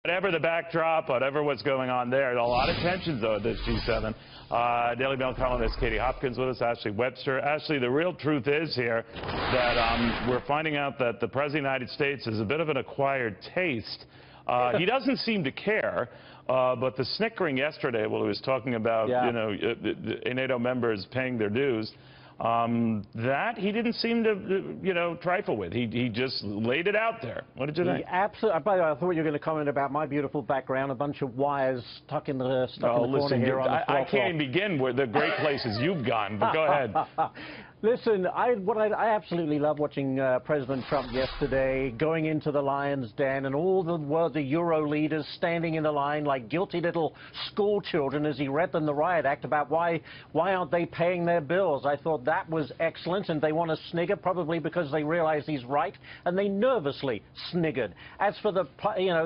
Whatever the backdrop, whatever what's going on there, a lot of tensions, though, at this G7. Daily Mail columnist Katie Hopkins with us, Ashley Webster. Ashley, the real truth is here that we're finding out that the President of the United States is a bit of an acquired taste. He doesn't seem to care, but the snickering yesterday while he was talking about, the NATO members paying their dues, that he didn't seem to, trifle with. He just laid it out there. What did you think? Absolutely. By the way, I thought you were going to comment about my beautiful background, a bunch of wires stuck in the corner here on the floor. I can't begin with the great places you've gone, but go ahead. Listen, I absolutely love watching President Trump yesterday going into the lion's den and all the Euro leaders standing in the line like guilty little school children as he read them the riot act about why aren't they paying their bills. I thought that was excellent, and they want to snigger probably because they realize he's right, and they nervously sniggered. As for the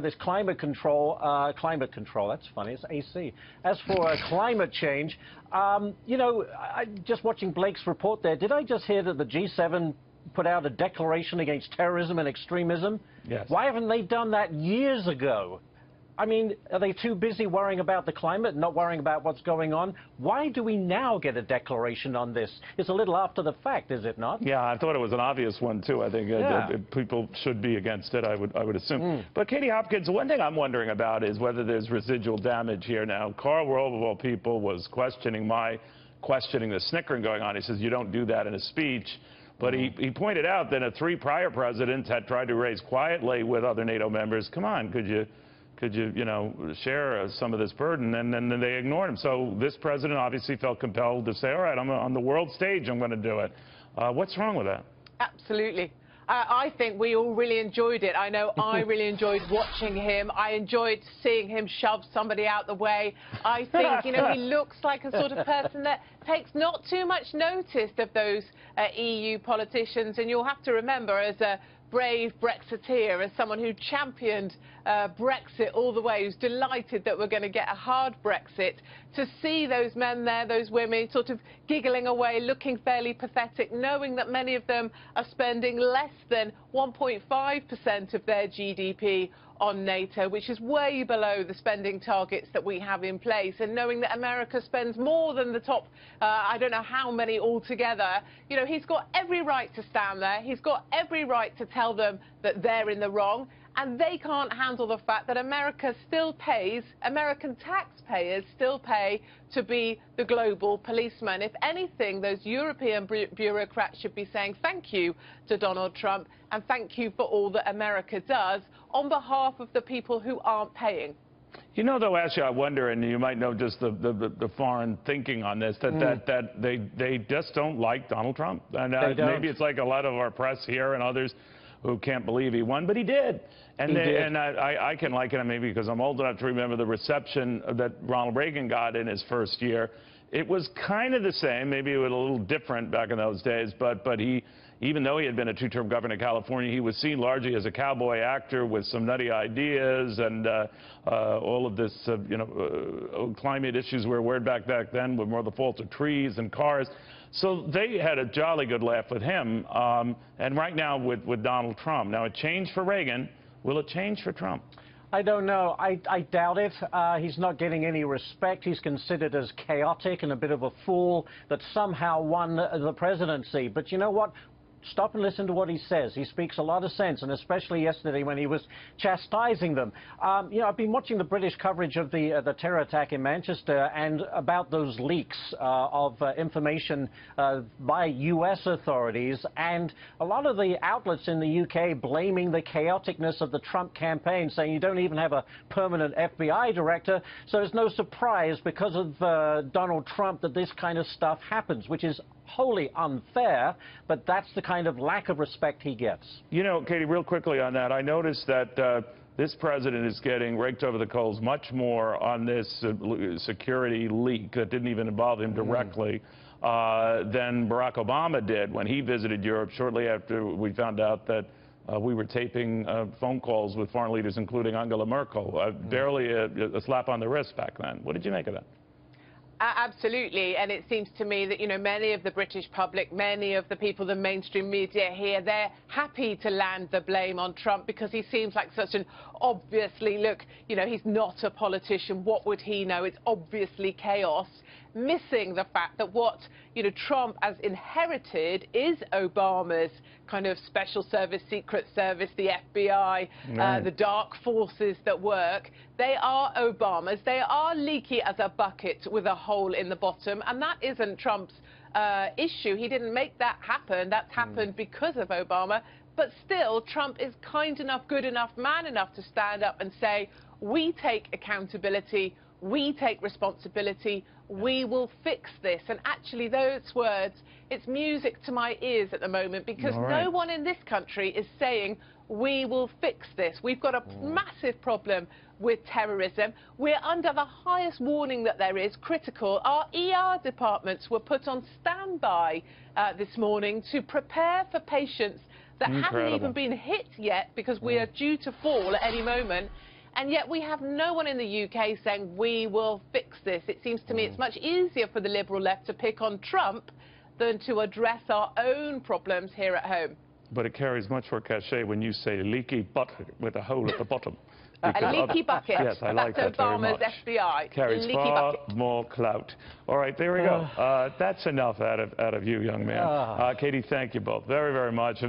this climate control, that's funny, it's AC. As for climate change, just watching Blake's report there, did I just hear that the G-7 put out a declaration against terrorism and extremism? Yes. Why haven't they done that years ago? I mean, are they too busy worrying about the climate and not worrying about what's going on? Why do we now get a declaration on this? It's a little after the fact, is it not? Yeah, I thought it was an obvious one, too. I think people should be against it, I would assume. But Katie Hopkins, one thing I'm wondering about is whether there's residual damage here now. Karl Rove, of all people, was questioning the snickering going on. He says, you don't do that in a speech. But he pointed out that 3 prior presidents had tried to raise quietly with other NATO members, come on, could you share some of this burden, and then they ignored him. So this president obviously felt compelled to say, all right, I'm on the world stage, I'm going to do it. What's wrong with that? Absolutely. I think we all really enjoyed it. I know I really enjoyed watching him. I enjoyed seeing him shove somebody out the way. I think, he looks like a sort of person that takes not too much notice of those EU politicians. And you'll have to remember, as a brave Brexiteer, as someone who championed Brexit all the way, who's delighted that we're going to get a hard Brexit, to see those men there, those women, sort of giggling away, looking fairly pathetic, knowing that many of them are spending less than 1.5% of their GDP on NATO, which is way below the spending targets that we have in place, and knowing that America spends more than the top, I don't know how many altogether, he's got every right to stand there. He's got every right to tell them that they're in the wrong, and they can't handle the fact that America still pays, American taxpayers still pay to be the global policeman. If anything, those European bureaucrats should be saying thank you to Donald Trump and thank you for all that America does on behalf of the people who aren't paying. Though, Ashley, I wonder, and you might know just the foreign thinking on this, that they just don't like Donald Trump. And maybe it's like a lot of our press here and others who can't believe he won, but he did. And I can liken it maybe because I'm old enough to remember the reception that Ronald Reagan got in his first year. It was kind of the same, maybe it was a little different back in those days, but he, even though he had been a 2-term governor of California, he was seen largely as a cowboy actor with some nutty ideas, and all of this, climate issues were worried back then were more the fault of trees and cars. So they had a jolly good laugh with him, and right now with Donald Trump. Now, it changed for Reagan. Will it change for Trump? I don't know. I doubt it. He's not getting any respect. He's considered as chaotic and a bit of a fool that somehow won the presidency. But you know what? Stop and listen to what he says. He speaks a lot of sense, and especially yesterday when he was chastising them. I've been watching the British coverage of the terror attack in Manchester and about those leaks of information by U.S. authorities, and a lot of the outlets in the U.K. blaming the chaoticness of the Trump campaign, saying you don't even have a permanent FBI director, so it's no surprise because of Donald Trump that this kind of stuff happens, which is wholly unfair, but that's the kind of lack of respect he gets. Katie, real quickly on that, I noticed that this president is getting raked over the coals much more on this security leak that didn't even involve him directly than Barack Obama did when he visited Europe shortly after we found out that we were taping phone calls with foreign leaders, including Angela Merkel. Barely a slap on the wrist back then. What did you make of that? Absolutely, and it seems to me that, you know, many of the British public, many of the people, the mainstream media here, they're happy to land the blame on Trump because he seems like such an obviously, look, you know, he's not a politician. What would he know? It's obviously chaos. Missing the fact that what, you know, Trump has inherited is Obama's kind of special service, secret service, the FBI, the dark forces that work. They are Obama's. They are leaky as a bucket with a hole in the bottom, and that isn't Trump's issue. He didn't make that happen. That's happened because of Obama. But still, Trump is kind enough, good enough, man enough to stand up and say, we take accountability, we take responsibility, we will fix this. And actually, those words, it's music to my ears at the moment, because no one in this country is saying, we will fix this. We've got a massive problem with terrorism. We're under the highest warning that there is, critical. Our ER departments were put on standby this morning to prepare for patients that haven't even been hit yet, because we are due to fall at any moment. And yet we have no one in the UK saying, we will fix this. It seems to me it's much easier for the Liberal left to pick on Trump than to address our own problems here at home. But it carries much more cachet when you say leaky bucket with a hole at the bottom. A leaky bucket. Yes, I like that very much. That's Obama's FBI. Carries leaky far bucket. more clout. All right, there we go. That's enough out of you, young man. Katie, thank you both very, very much.